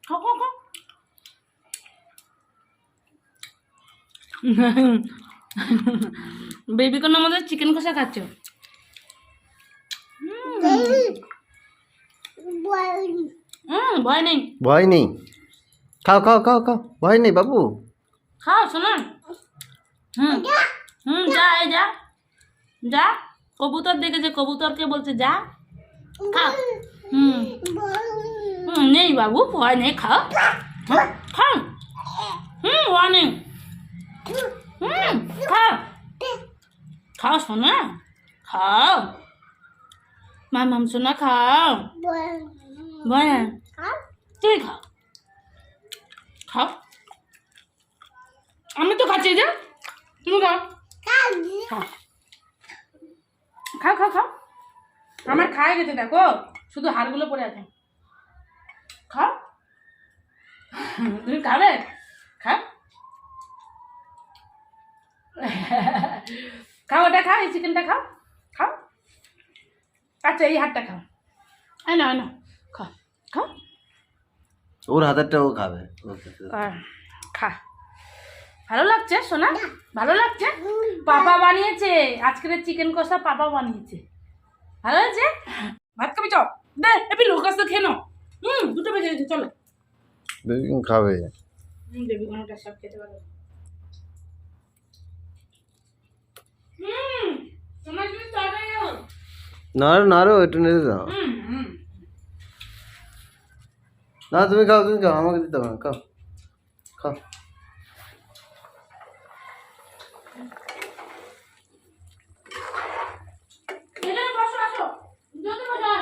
খাও খাও খাও। বেবি কোন আমাদের চিকেন কষা খাচ্ছে। ভয় নেই, ভয় নেই, খাও খাও খাও খাও, ভয় নেই বাবু। খাও শোনা। যা এই যা যা, কবুতর দেখেছে, কবুতরকে বলছে যা খাও। নেই বাবু, ভয় নেই, খাও খাও। ভয় নেই, খাও খাও শোনা, খাও মাম শোনা, খাও। ভয় তুই খাও, খাও। আমি তো খাচ্ছি যে, তুমি খাও। খাও খাও খাও। আমার খায় গেছে দেখো, শুধু হাড়গুলো পড়ে আছে। খাও, তুমি খাবে, খাও। খাও, ওটা খাও, এই চিকেনটা খাও, খাও। আচ্ছা এই হাড়টা খাও, আয় না খাও খাও। ওর হাতেরটা ও খাবে। খা, ভালো লাগছে সোনা, ভালো লাগছে। পাপা বানিয়েছে আজকের চিকেন কষা, পাপা বানিয়েছে, ভালো হয়েছে। ভাত খাবি চল, দে এপি লোক আসতে খেয়ে নাও। দুটো বেজে গেছে, চলো। বেবি খাবে। বেবি কোনটা সব খেতে পারবে। তোমার কি তরকারি দাও? নাড়ো নাড়ো, একটু নেড়ে দাও। না তুমি খাও, তুমি খাও, আমাকে দিতে হবে না, খাও খাও। এখানে বসো, আসো জলদি বসো।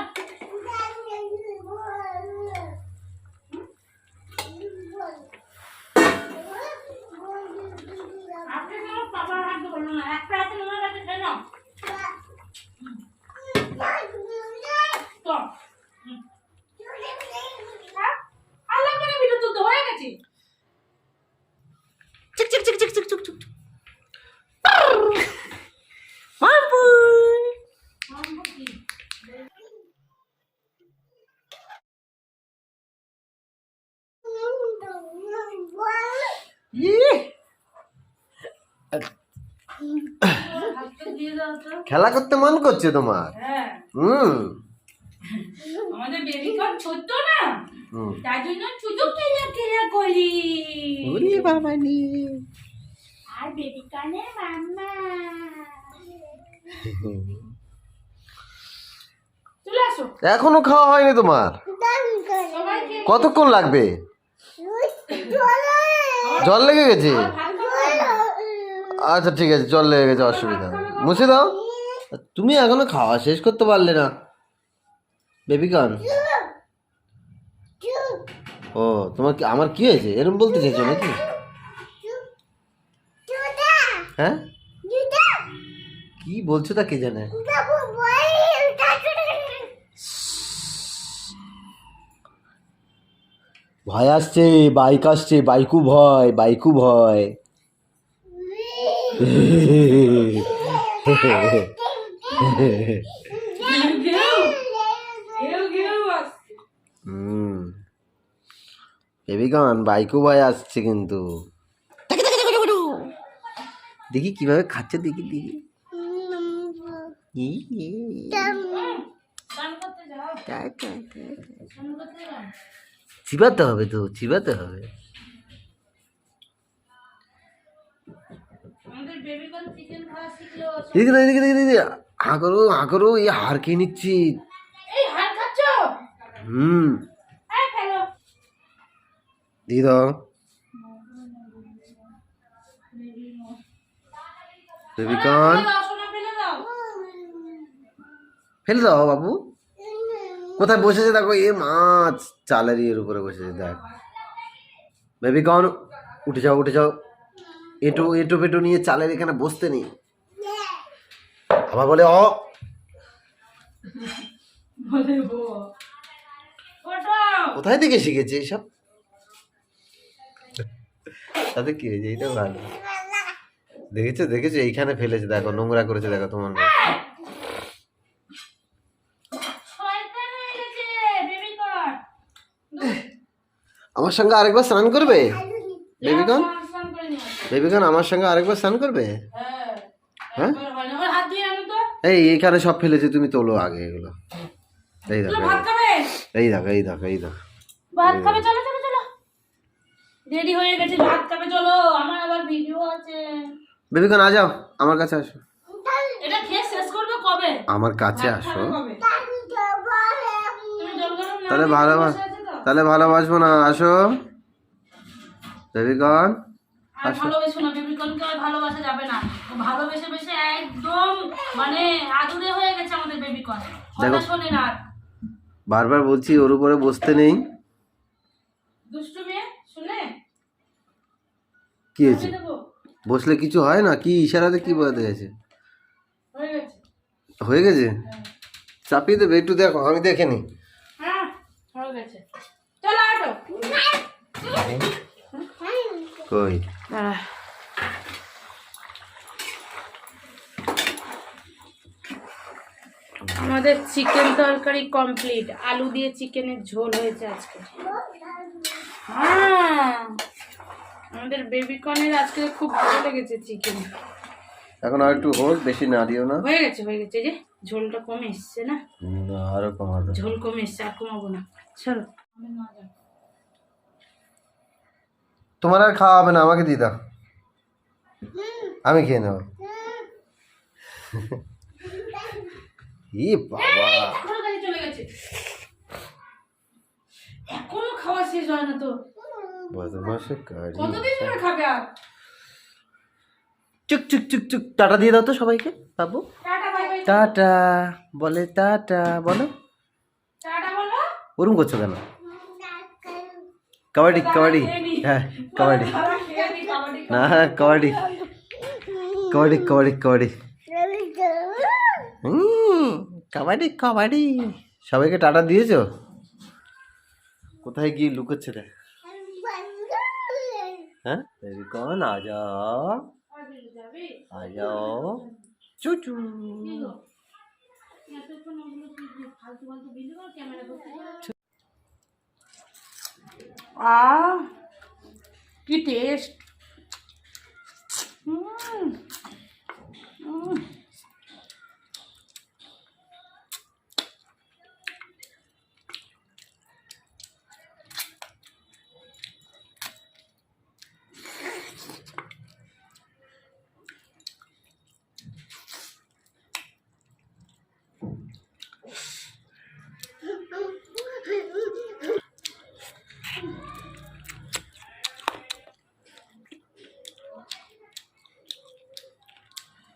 আপনি কেন পাপার হাত ধরলো না? একটা হাতে তোমার কাছে খেয়ে নাও। তো আল্লাহ করে ভিডিও তুলতে হয়ে গেছে। চিক চিক চিক চিক চিক চিক চিক। বাবু খেলা করতে মন করছে তোমার? আমাদের বেবি কম ছোট না, তার জন্য শুধু খেলা করি। ওরে বাবা রে, আর বেবি কানে মাম্মা। চলে আসো। এখনো খাওয়া হয়নি তোমার? কতক্ষণ লাগবে? জল লেগে গেছে? আচ্ছা ঠিক আছে, জল লেগে গেছে, অসুবিধা নেই, মুছে দাও। তুমি এখনো খাওয়া শেষ করতে পারলে না বেবি কান। ও তোমার আমার কি হয়েছে এরকম বলতে চাইছো নাকি? হ্যাঁ কি বলছো তা কে জানে। ভয় আসছে, বাইক আসছে, বাইকু ভয়, বাইকু ভয়। বেবিগন বাইকু ভয় আসছে কিন্তু। দেখি কিভাবে খাচ্ছে, দেখি দেখি। চিবাতে হবে তো, চিবাতে হবে। আগরো আগরো এই হার খেয়ে নিচ্ছি। দিয়ে দাও বেবিকন, ফেলে দাও বাবু। কোথায় বসেছে দেখো, এ মাছ চালের এর উপরে বসেছে দেখ। বেবিকন উঠে যাও, উঠে যাও। এঁটো এঁটো পেটো নিয়ে চালের এখানে বসতে নেই। আবার বলে অ, কোথায় থেকে শিখেছে এইসব? তাতে কি হয়েছে, এইটা ভালো। দেখেছো দেখেছো, এইখানে ফেলেছে দেখো, নোংরা করেছে দেখো তোমার মেয়ে। আমার সঙ্গে আরেকবার স্নান করবে বেবিকন? স্নান করে নিয়ে আসো। বেবিকন আমার সঙ্গে আরেকবার স্নান করবে? হ্যাঁ হ্যাঁ? একবার হয় না। ওর হাত দিয়ে আনো তো। এই এখানে সব ফেলেছে, তুমি তোলো আগে এগুলো। এই চলো দেখো ভাত খাবে? এই দেখো এই দেখো এই দেখো। ভাত খাবে? চলো চলো চলো, রেডি হয়ে গেছে, ভাত খাবে চলো, আমার আবার ভিডিও আছে। বেবিকন আ যাও আমার কাছে আসো, এটা খেয়ে শেষ করবে কবে? আমার কাছে ভাত আসো। খাবে কবে? তুমি জল গরম না তাহলে দিয়ে ভালোবাস বসে আছো তো? তাহলে ভালোবাসবো না, আসো বেবিকন। আর ভালোবেসো না, বেবিকনকে আর ভালোবাসা যাবে না। ও ভালোবেসে বেসে একদম মানে আদুরে হয়ে গেছে আমাদের বেবিকন, কথা দেখো। শোনে না আর। বারবার বলছি ওর উপরে বসতে নেই। দুষ্টু মেয়ে, শুনে কি হয়েছে? দেবো। বসলে কিছু হয় না? কি ইশারাতে কি বোঝাতে গেছে? হয়ে গেছে। হয়ে গেছে? চাপিয়ে দেবে একটু, দেখো আমি দেখে নি। হ্যাঁ হয়ে গেছে, চলো আটো। কই আমাদের চিকেন তরকারি কমপ্লিট, আলু দিয়ে চিকেনের ঝোল হয়েছে আজকে। হ্যাঁ আমাদের বেবিকনের আজকে খুব ভালো লেগেছে চিকেন। এখন আর একটু হোক, বেশি না দিও না। হয়ে গেছে হয়ে গেছে, এই যে ঝোলটা কমে এসছে না, না, আরো কমাবে। ঝোল কমে এসছে, আর কমাবো না। চলো তোমার আর খাওয়া হবে না, আমাকে দিয়ে দাও, আমি খেয়ে নেব। ই বাবা, এখনো গাড়ি চলে গেছে, এখনো খাওয়া শেষ হয় না তো। বদমাশে কারি। কতদিন ধরে খাবে আর? চুক চুক চুক চুক, টাটা দিয়ে দাও তো সবাইকে বাবু। Tata bye bye. টাটা বলে, টাটা বলো। টাটা বলো। ওরম করছো কেন? কাবাডি কাবাডি, হ্যাঁ কাবাডি, খাবার খেয়ে নি, কাবাডি না কাবাডি কাবাডি কাবাডি কাবাডি, কাবাডি কাবাডি। সবাইকে টাটা দিয়েছো? কোথায় গিয়ে লুকোচ্ছে দেখ। হ্যাঁ বেবিকন আ যাও, যাবে। আ যাও চুচু। এতক্ষণ ওগুলো কি ফালতু ফালতু ভিডিও ক্যামেরা করতে যাবে? কি টেস্ট!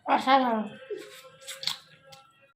অসাধারণ।